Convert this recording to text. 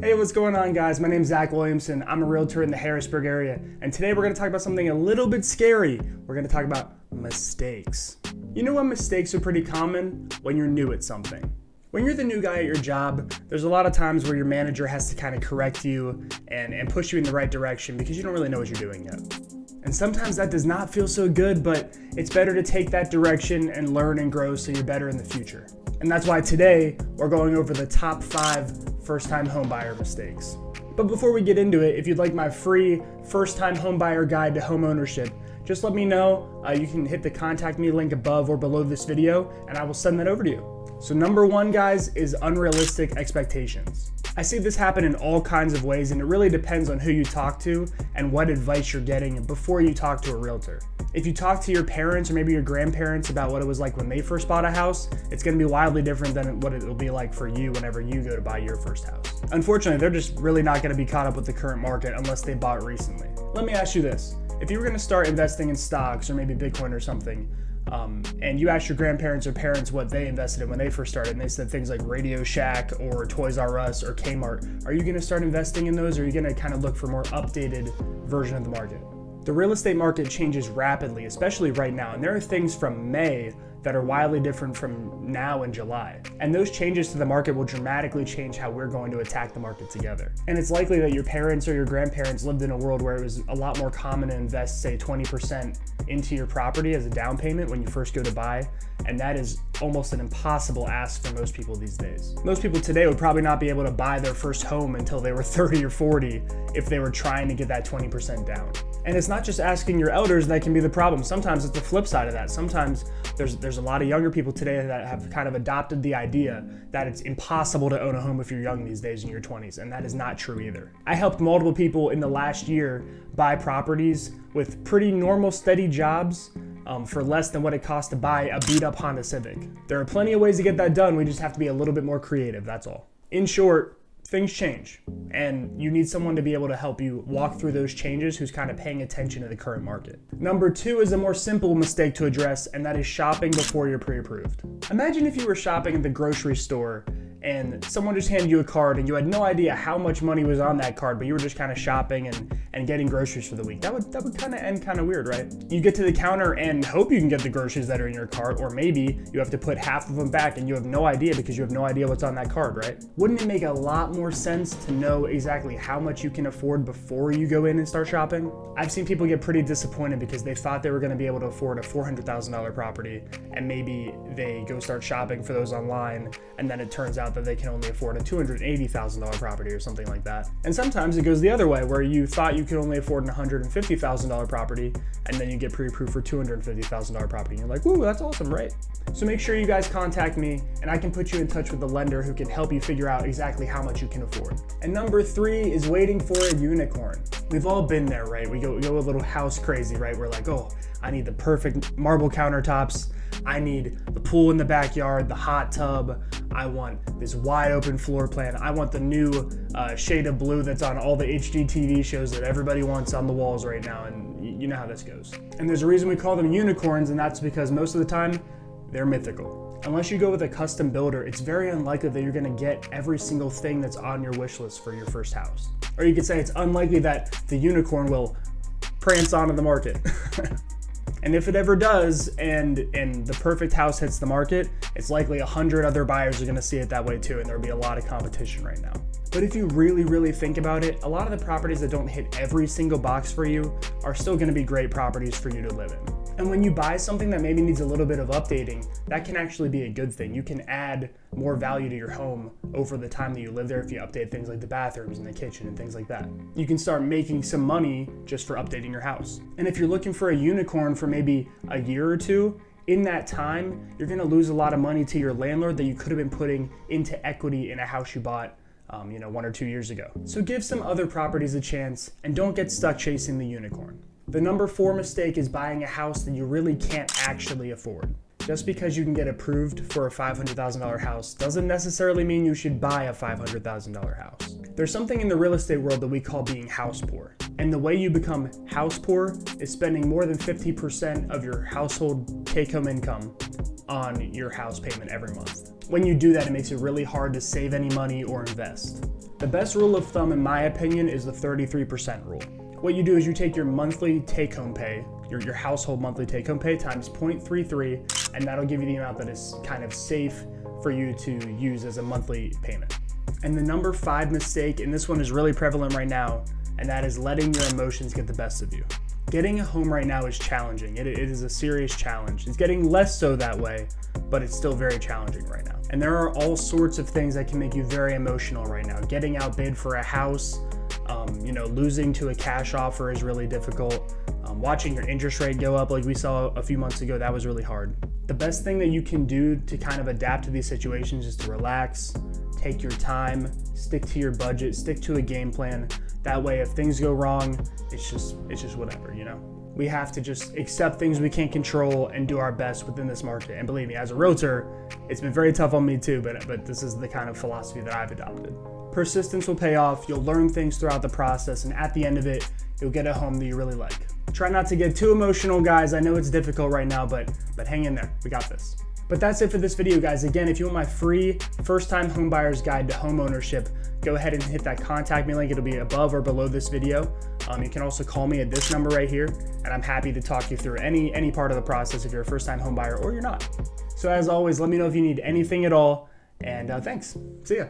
Hey, what's going on, guys? My name's Zach Williamson. I'm a realtor in the Harrisburg area, and today we're going to talk about something a little bit scary. We're going to talk about mistakes. You know when mistakes are pretty common? When you're new at something. When you're the new guy at your job, there's a lot of times where your manager has to kind of correct you and push you in the right direction because you don't really know what you're doing yet. And sometimes that does not feel so good, but it's better to take that direction and learn and grow so you're better in the future. And that's why today we're going over the top 5 first-time homebuyer mistakes. But before we get into it, if you'd like my free first-time homebuyer guide to home ownership, just let me know. You can hit the contact me link above or below this video, and I will send that over to you. So number 1, guys, is unrealistic expectations. I see this happen in all kinds of ways, and it really depends on who you talk to and what advice you're getting before you talk to a realtor. If you talk to your parents or maybe your grandparents about what it was like when they first bought a house, it's going to be wildly different than what it will be like for you whenever you go to buy your first house. Unfortunately, they're just really not going to be caught up with the current market unless they bought recently. Let me ask you this. If you were going to start investing in stocks or maybe Bitcoin or something, and you asked your grandparents or parents what they invested in when they first started, and they said things like Radio Shack or Toys R Us or Kmart, are you going to start investing in those, or are you going to kind of look for a more updated version of the market? The real estate market changes rapidly, especially right now, and there are things from May that are wildly different from now in July. And those changes to the market will dramatically change how we're going to attack the market together. And it's likely that your parents or your grandparents lived in a world where it was a lot more common to invest, say, 20% into your property as a down payment when you first go to buy. And that is almost an impossible ask for most people these days. Most people today would probably not be able to buy their first home until they were 30 or 40 if they were trying to get that 20% down. And it's not just asking your elders that can be the problem. Sometimes it's the flip side of that. Sometimes there's a lot of younger people today that have kind of adopted the idea that it's impossible to own a home if you're young these days in your 20s, and that is not true either. I helped multiple people in the last year buy properties with pretty normal, steady jobs for less than what it costs to buy a beat-up Honda Civic. There are plenty of ways to get that done. We just have to be a little bit more creative, that's all. In short, things change, and you need someone to be able to help you walk through those changes who's kind of paying attention to the current market. Number 2 is a more simple mistake to address, and that is shopping before you're pre-approved. Imagine if you were shopping at the grocery store and someone just handed you a card and you had no idea how much money was on that card, but you were just kind of shopping and getting groceries for the week. That would kind of end kind of weird, right? You get to the counter and hope you can get the groceries that are in your cart, or maybe you have to put half of them back and you have no idea because you have no idea what's on that card, right? Wouldn't it make a lot more sense to know exactly how much you can afford before you go in and start shopping? I've seen people get pretty disappointed because they thought they were going to be able to afford a $400,000 property, and maybe they go start shopping for those online, and then it turns out that they can only afford a $280,000 property or something like that. And sometimes it goes the other way, where you thought you could only afford an $150,000 property, and then you get pre-approved for $250,000 property, and you're like, woo, that's awesome, right? So make sure you guys contact me, and I can put you in touch with a lender who can help you figure out exactly how much you can afford. And number 3 is waiting for a unicorn. We've all been there, right? We go a little house crazy, right? We're like, oh, I need the perfect marble countertops. I need the pool in the backyard, the hot tub. I want this wide open floor plan. I want the new shade of blue that's on all the HGTV shows that everybody wants on the walls right now. And you know how this goes. And there's a reason we call them unicorns, and that's because most of the time they're mythical. Unless you go with a custom builder, it's very unlikely that you're gonna get every single thing that's on your wish list for your first house. Or you could say it's unlikely that the unicorn will prance onto the market. And if it ever does, and the perfect house hits the market, it's likely 100 other buyers are gonna see it that way too, and there'll be a lot of competition right now. But if you really, really think about it, a lot of the properties that don't hit every single box for you are still gonna be great properties for you to live in. And when you buy something that maybe needs a little bit of updating, that can actually be a good thing. You can add more value to your home over the time that you live there if you update things like the bathrooms and the kitchen and things like that. You can start making some money just for updating your house. And if you're looking for a unicorn for maybe a year or two, in that time, you're gonna lose a lot of money to your landlord that you could have been putting into equity in a house you bought 1 or 2 years ago. So give some other properties a chance and don't get stuck chasing the unicorn. The number 4 mistake is buying a house that you really can't actually afford. Just because you can get approved for a $500,000 house doesn't necessarily mean you should buy a $500,000 house. There's something in the real estate world that we call being house poor. And the way you become house poor is spending more than 50% of your household take-home income on your house payment every month. When you do that, it makes it really hard to save any money or invest. The best rule of thumb, in my opinion, is the 33% rule. What you do is you take your monthly take-home pay, your household monthly take-home pay times 0.33, and that'll give you the amount that is kind of safe for you to use as a monthly payment. And the number 5 mistake, and this one is really prevalent right now, and that is letting your emotions get the best of you. Getting a home right now is challenging. It is a serious challenge. It's getting less so that way, but it's still very challenging right now. And there are all sorts of things that can make you very emotional right now. Getting outbid for a house, losing to a cash offer is really difficult. Watching your interest rate go up like we saw a few months ago, that was really hard. The best thing that you can do to kind of adapt to these situations is to relax, take your time, stick to your budget, stick to a game plan. That way, if things go wrong, it's just whatever, We have to just accept things we can't control and do our best within this market. And believe me, as a realtor, it's been very tough on me too, but this is the kind of philosophy that I've adopted. Persistence will pay off. You'll learn things throughout the process, and at the end of it, you'll get a home that you really like. Try not to get too emotional, guys. I know it's difficult right now, but hang in there. We got this. But that's it for this video, guys. Again, if you want my free first-time homebuyer's guide to home ownership, go ahead and hit that contact me link. It'll be above or below this video. You can also call me at this number right here, and I'm happy to talk you through any part of the process if you're a first-time homebuyer or you're not. So as always, let me know if you need anything at all, and thanks. See ya.